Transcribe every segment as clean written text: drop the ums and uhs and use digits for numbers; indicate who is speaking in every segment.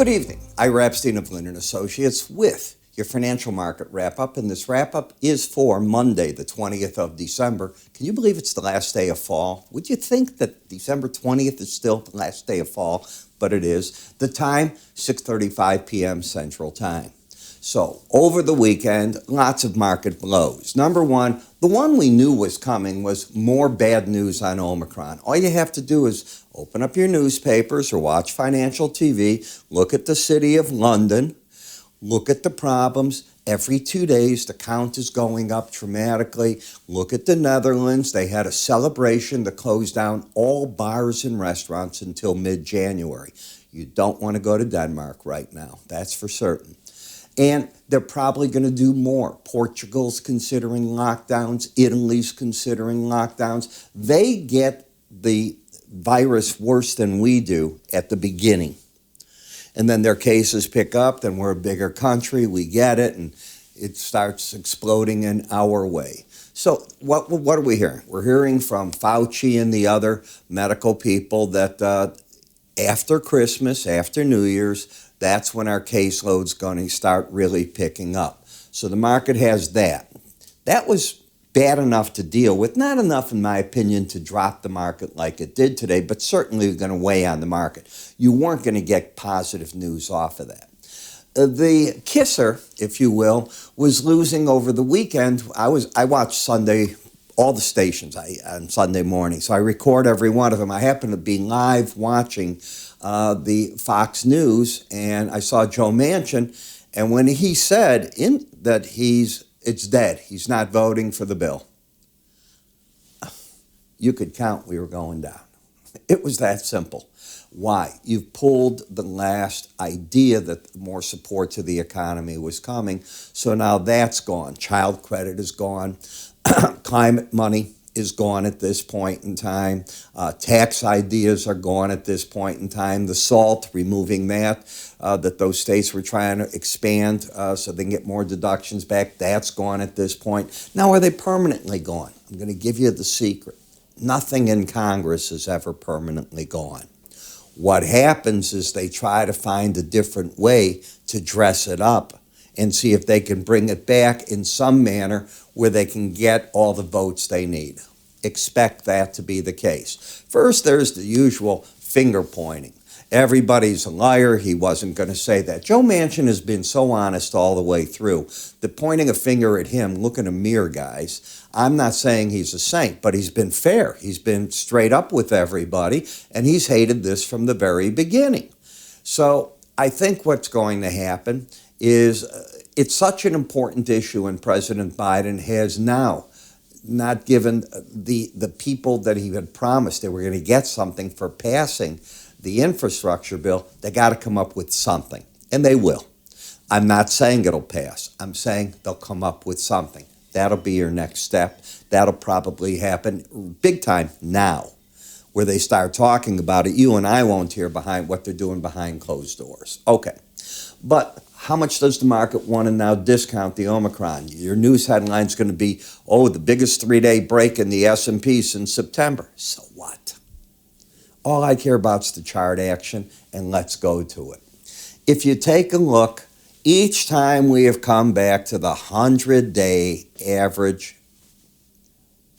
Speaker 1: Good evening. Ira Epstein of Linn Associates with your financial market wrap-up, and this wrap-up is for Monday, the 20th of December. Can you believe it's the last day of fall? Would you think that December 20th is still the last day of fall? But it is. The time, 6:35 p.m. Central Time. So, over the weekend, lots of market blows. Number one, the one we knew was coming was more bad news on Omicron. All you have to do is open up your newspapers or watch financial TV, look at the city of London, look at the problems. Every 2 days, the count is going up dramatically. Look at the Netherlands. They had a celebration to close down all bars and restaurants until mid-January. You don't want to go to Denmark right now. That's for certain. And they're probably going to do more. Portugal's considering lockdowns. Italy's considering lockdowns. They get the virus worse than we do at the beginning. And then their cases pick up, then we're a bigger country, we get it, and it starts exploding in our way. So what are we hearing? We're hearing from Fauci and the other medical people that after Christmas, after New Year's, that's when our caseload's going to start really picking up. So the market has that. That was bad enough to deal with, not enough, in my opinion, to drop the market like it did today, but certainly going to weigh on the market. You weren't going to get positive news off of that. The kisser, if you will, was losing over the weekend. I watched Sunday, all the stations on Sunday morning, so I record every one of them. I happened to be live watching the Fox News, and I saw Joe Manchin, and when he said that it's dead, he's not voting for the bill, you could count we were going down. It was that simple. Why? You've pulled the last idea that more support to the economy was coming, so now that's gone. Child credit is gone. Climate money is gone at this point in time. Tax ideas are gone at this point in time. The SALT, removing that those states were trying to expand so they can get more deductions back, that's gone at this point. Now, are they permanently gone? I'm going to give you the secret. Nothing in Congress is ever permanently gone. What happens is they try to find a different way to dress it up and see if they can bring it back in some manner where they can get all the votes they need. Expect that to be the case. First, there's the usual finger pointing. Everybody's a liar. He wasn't going to say that. Joe Manchin has been so honest all the way through that pointing a finger at him, look in a mirror, guys. I'm not saying he's a saint, but he's been fair. He's been straight up with everybody, and he's hated this from the very beginning. So I think what's going to happen is it's such an important issue, and President Biden has now not given the people that he had promised they were going to get something for passing the infrastructure bill. They got to come up with something, and they will. I'm not saying it'll pass. I'm saying they'll come up with something. That'll be your next step. That'll probably happen big time now, where they start talking about it. You and I won't hear behind what they're doing behind closed doors. Okay, but how much does the market want to now discount the Omicron? Your news headline is going to be, the biggest three-day break in the S&P since September. So what? All I care about is the chart action, and let's go to it. If you take a look, each time we have come back to the 100-day average,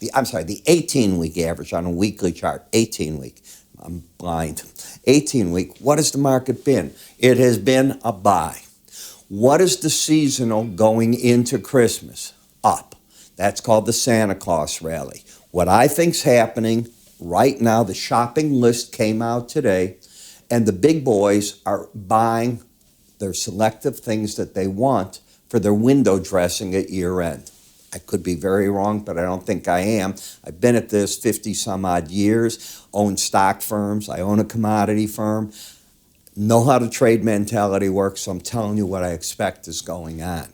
Speaker 1: the 18-week average on a weekly chart, 18-week. I'm blind. 18-week, what has the market been? It has been a buy. What is the seasonal going into Christmas? Up. That's called the Santa Claus rally. What I think's happening right now, the shopping list came out today, and the big boys are buying their selective things that they want for their window dressing at year end. I could be very wrong, but I don't think I am. I've been at this 50 some odd years, own stock firms, I own a commodity firm, know how the trade mentality works, so I'm telling you what I expect is going on.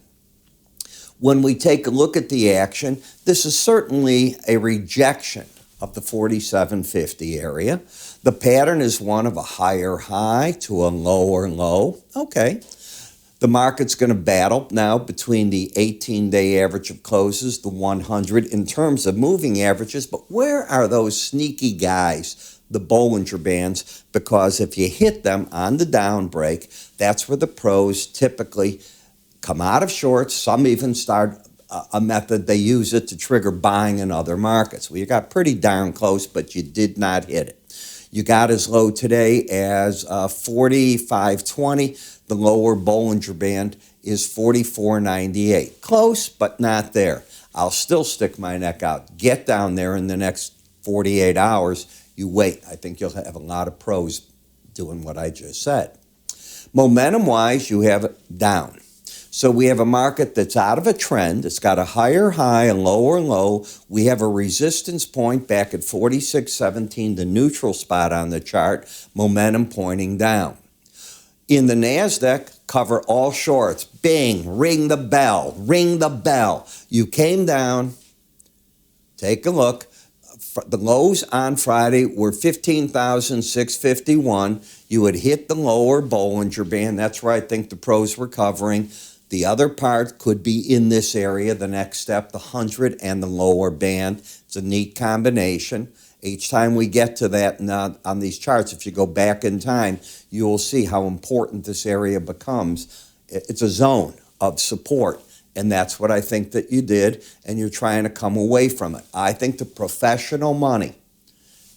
Speaker 1: When we take a look at the action, this is certainly a rejection of the 4750 area. The pattern is one of a higher high to a lower low. Okay. The market's going to battle now between the 18-day average of closes, the 100 in terms of moving averages, but where are those sneaky guys the Bollinger Bands, because if you hit them on the down break, that's where the pros typically come out of shorts. Some even start a method, they use it to trigger buying in other markets. Well, you got pretty darn close, but you did not hit it. You got as low today as 45.20. The lower Bollinger Band is 44.98. Close, but not there. I'll still stick my neck out. Get down there in the next 48 hours. You wait. I think you'll have a lot of pros doing what I just said. Momentum-wise, you have it down. So we have a market that's out of a trend. It's got a higher high and lower low. We have a resistance point back at 46.17, the neutral spot on the chart, momentum pointing down. In the NASDAQ, cover all shorts. Bing, ring the bell, ring the bell. You came down, take a look. The lows on Friday were 15,651. You had hit the lower Bollinger Band. That's where I think the pros were covering. The other part could be in this area, the next step, the 100 and the lower band. It's a neat combination. Each time we get to that on these charts, if you go back in time, you will see how important this area becomes. It's a zone of support, and that's what I think that you did, and you're trying to come away from it. I think the professional money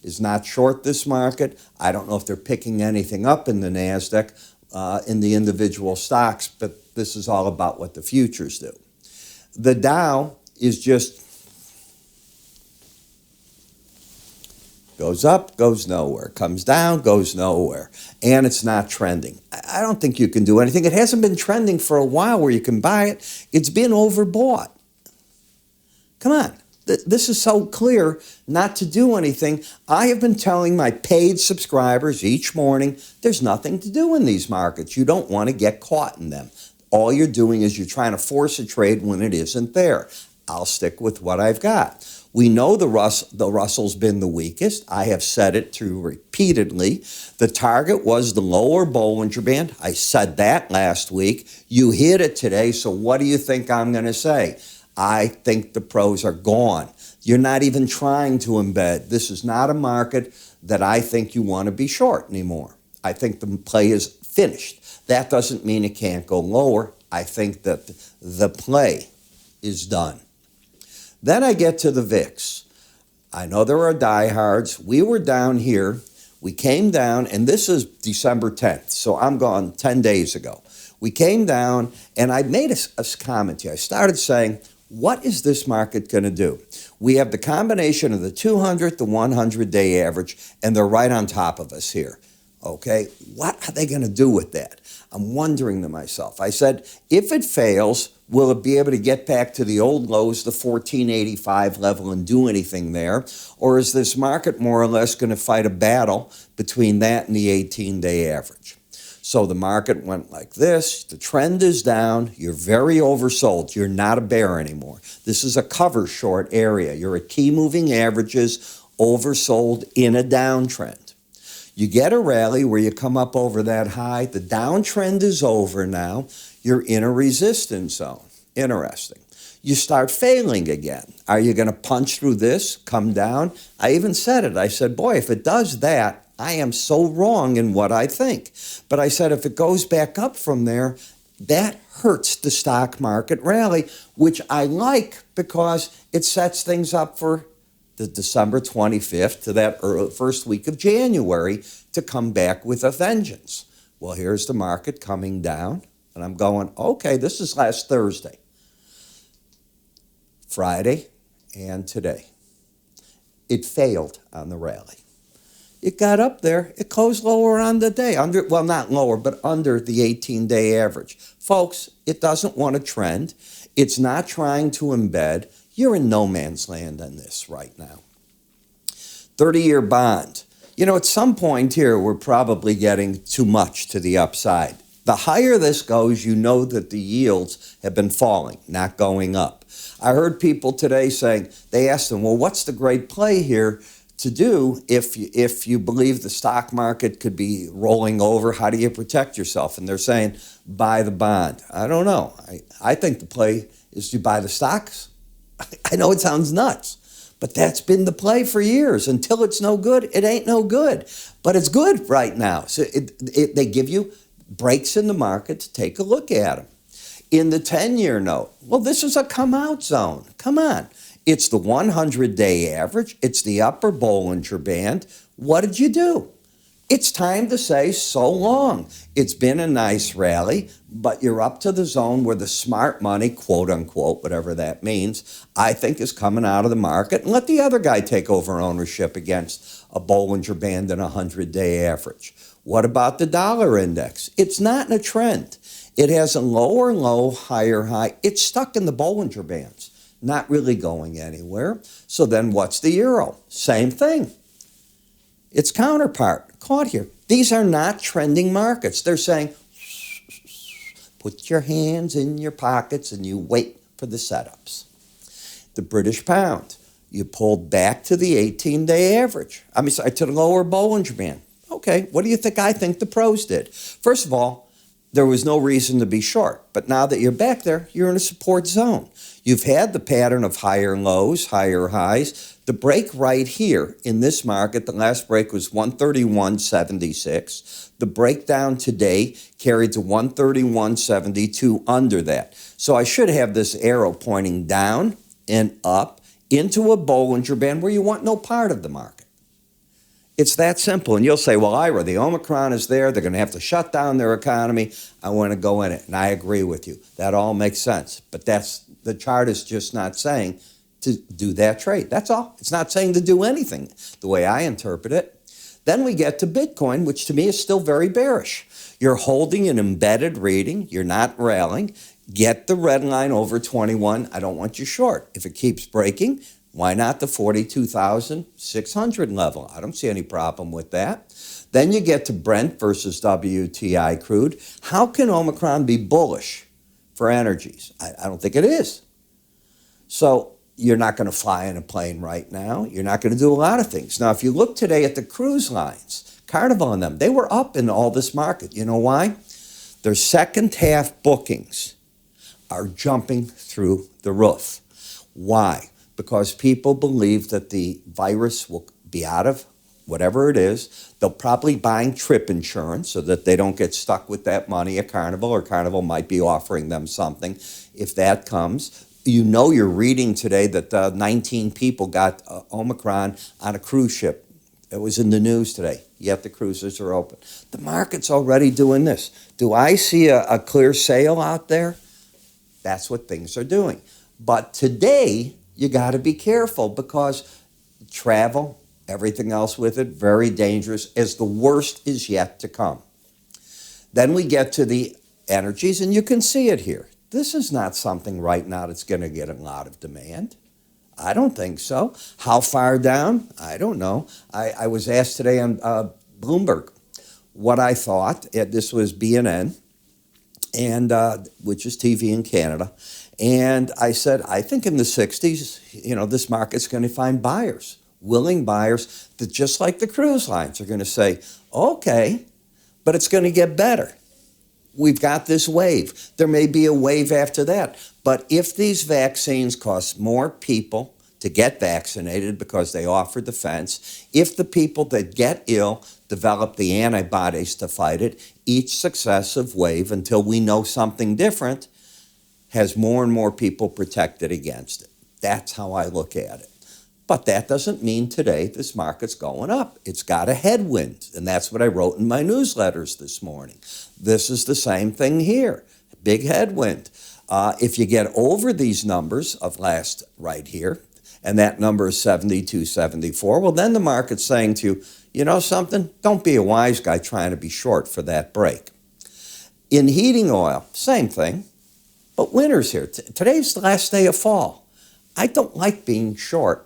Speaker 1: is not short this market. I don't know if they're picking anything up in the NASDAQ, in the individual stocks, but this is all about what the futures do. The Dow is just goes up, goes nowhere, comes down, goes nowhere, and it's not trending. I don't think you can do anything. It hasn't been trending for a while where you can buy it. It's been overbought. Come on. This is so clear not to do anything. I have been telling my paid subscribers each morning, there's nothing to do in these markets. You don't want to get caught in them. All you're doing is you're trying to force a trade when it isn't there. I'll stick with what I've got. We know the Russell's been the weakest. I have said it to repeatedly. The target was the lower Bollinger Band. I said that last week. You hit it today, so what do you think I'm going to say? I think the pros are gone. You're not even trying to embed. This is not a market that I think you want to be short anymore. I think the play is finished. That doesn't mean it can't go lower. I think that the play is done. Then I get to the VIX. I know there are diehards. We were down here. We came down, and this is December 10th, so I'm gone 10 days ago. We came down, and I made a comment here. I started saying, what is this market going to do? We have the combination of the 200, the 100-day average, and they're right on top of us here. Okay, what are they going to do with that? I'm wondering to myself. I said, if it fails, will it be able to get back to the old lows, the 1485 level, and do anything there? Or is this market more or less going to fight a battle between that and the 18-day average? So the market went like this. The trend is down. You're very oversold. You're not a bear anymore. This is a cover short area. You're at key moving averages, oversold in a downtrend. You get a rally where you come up over that high. The downtrend is over now. You're in a resistance zone. Interesting. You start failing again. Are you going to punch through this, come down? I even said it. I said, boy, if it does that, I am so wrong in what I think. But I said, if it goes back up from there, that hurts the stock market rally, which I like because it sets things up for the December 25th to that first week of January to come back with a vengeance. Well, here's the market coming down, and I'm going, okay, this is last Thursday, Friday, and today. It failed on the rally. It got up there. It closed lower on the day. Well, not lower, but under the 18-day average. Folks, it doesn't want to trend. It's not trying to embed. You're in no man's land on this right now. 30-year bond. You know, at some point here, we're probably getting too much to the upside. The higher this goes, you know that the yields have been falling, not going up. I heard people today saying, they asked them, well, what's the great play here to do if you believe the stock market could be rolling over? How do you protect yourself? And they're saying, buy the bond. I don't know. I think the play is to buy the stocks. I know it sounds nuts, But that's been the play for years. Until it's no good, it ain't no good. But it's good right now. So they give you breaks in the market to take a look at them. In the 10-year note, well, this is a come-out zone. Come on. It's the 100-day average. It's the upper Bollinger Band. What did you do? It's time to say so long. It's been a nice rally, but you're up to the zone where the smart money, quote unquote, whatever that means, I think is coming out of the market. And let the other guy take over ownership against a Bollinger Band and a 100-day average. What about the dollar index? It's not in a trend. It has a lower low, higher high. It's stuck in the Bollinger Bands, not really going anywhere. So then what's the euro? Same thing. Its counterpart, caught here. These are not trending markets. They're saying, put your hands in your pockets and you wait for the setups. The British pound, you pulled back to the 18-day average. To the lower Bollinger Band. Okay, what do you think I think the pros did? First of all, there was no reason to be short. But now that you're back there, you're in a support zone. You've had the pattern of higher lows, higher highs. The break right here in this market, the last break was 131.76. The breakdown today carried to 131.72 under that. So I should have this arrow pointing down and up into a Bollinger Band where you want no part of the market. It's that simple. And you'll say, well, Ira, the Omicron is there. They're going to have to shut down their economy. I want to go in it. And I agree with you. That all makes sense. But the chart is just not saying to do that trade. That's all. It's not saying to do anything, the way I interpret it. Then we get to Bitcoin, which to me is still very bearish. You're holding an embedded reading. You're not rallying. Get the red line over 21. I don't want you short. If it keeps breaking, why not the 42,600 level? I don't see any problem with that. Then you get to Brent versus WTI crude. How can Omicron be bullish for energies? I don't think it is. So you're not going to fly in a plane right now. You're not going to do a lot of things. Now, if you look today at the cruise lines, Carnival and them, they were up in all this market. You know why? Their second half bookings are jumping through the roof. Why? Because people believe that the virus will be out of whatever it is. They'll probably buying trip insurance so that they don't get stuck with that money at Carnival, or Carnival might be offering them something if that comes. You know, you're reading today that 19 people got Omicron on a cruise ship. It was in the news today, yet the cruises are open. The market's already doing this. Do I see a clear sail out there? That's what things are doing. But today, you got to be careful because travel, everything else with it, very dangerous, as the worst is yet to come. Then we get to the energies, and you can see it here. This is not something right now that's going to get a lot of demand. I don't think so. How far down? I don't know. I was asked today on Bloomberg what I thought. This was BNN, and which is TV in Canada. And I said, I think in the 60s, this market's going to find buyers, willing buyers that, just like the cruise lines, are going to say, okay, but it's going to get better. We've got this wave. There may be a wave after that. But if these vaccines cost more people to get vaccinated because they offer defense, if the people that get ill develop the antibodies to fight it, each successive wave, until we know something different, has more and more people protected against it. That's how I look at it. But that doesn't mean today this market's going up. It's got a headwind, and that's what I wrote in my newsletters this morning. This is the same thing here, big headwind. If you get over these numbers of last right here, and that number is 72.74, well, then the market's saying to you, you know something? Don't be a wise guy trying to be short for that break. In heating oil, same thing, but winter's here. Today's the last day of fall. I don't like being short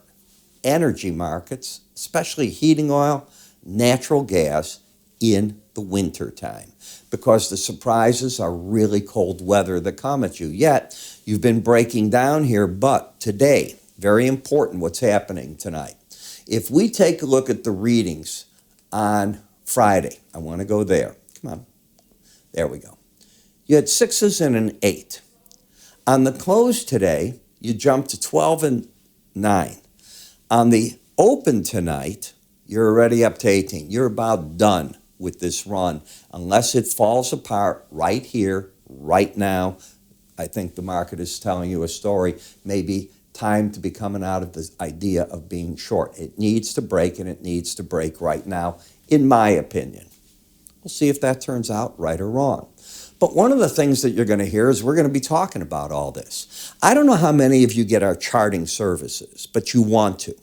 Speaker 1: energy markets, especially heating oil, natural gas, in the winter time, because the surprises are really cold weather that come at you. Yet, you've been breaking down here, but today, very important what's happening tonight. If we take a look at the readings on Friday, I want to go there. Come on. There we go. You had 6s and an 8. On the close today, you jumped to 12 and 9. On the open tonight, you're already up to 18. You're about done with this run unless it falls apart right here, right now. I think the market is telling you a story, maybe time to be coming out of this idea of being short. It needs to break, and it needs to break right now, in my opinion. We'll see if that turns out right or wrong. But one of the things that you're going to hear is we're going to be talking about all this. I don't know how many of you get our charting services, but you want to.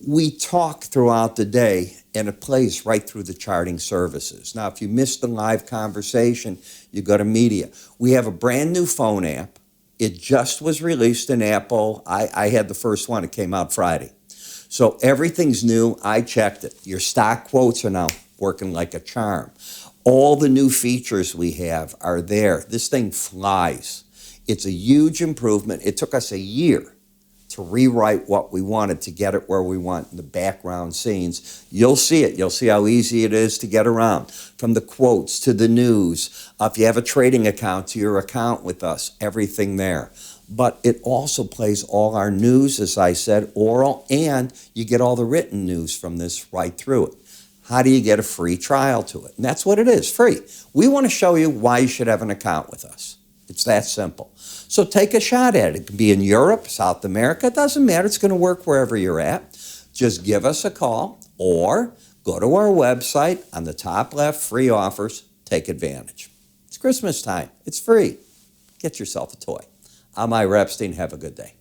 Speaker 1: We talk throughout the day, and it plays right through the charting services. Now, if you missed the live conversation, you go to media. We have a brand new phone app. It just was released in Apple. I had the first one. It came out Friday. So everything's new. I checked it. Your stock quotes are now working like a charm. All the new features we have are there. This thing flies. It's a huge improvement. It took us a year to rewrite what we wanted to get it where we want in the background scenes. You'll see it. You'll see how easy it is to get around. From the quotes to the news. If you have a trading account, to your account with us, everything there. But it also plays all our news, as I said, oral, and you get all the written news from this right through it. How do you get a free trial to it? And that's what it is, free. We want to show you why you should have an account with us. It's that simple. So take a shot at it. It can be in Europe, South America. It doesn't matter. It's going to work wherever you're at. Just give us a call or go to our website on the top left, free offers. Take advantage. It's Christmas time. It's free. Get yourself a toy. I'm Ira Epstein. Have a good day.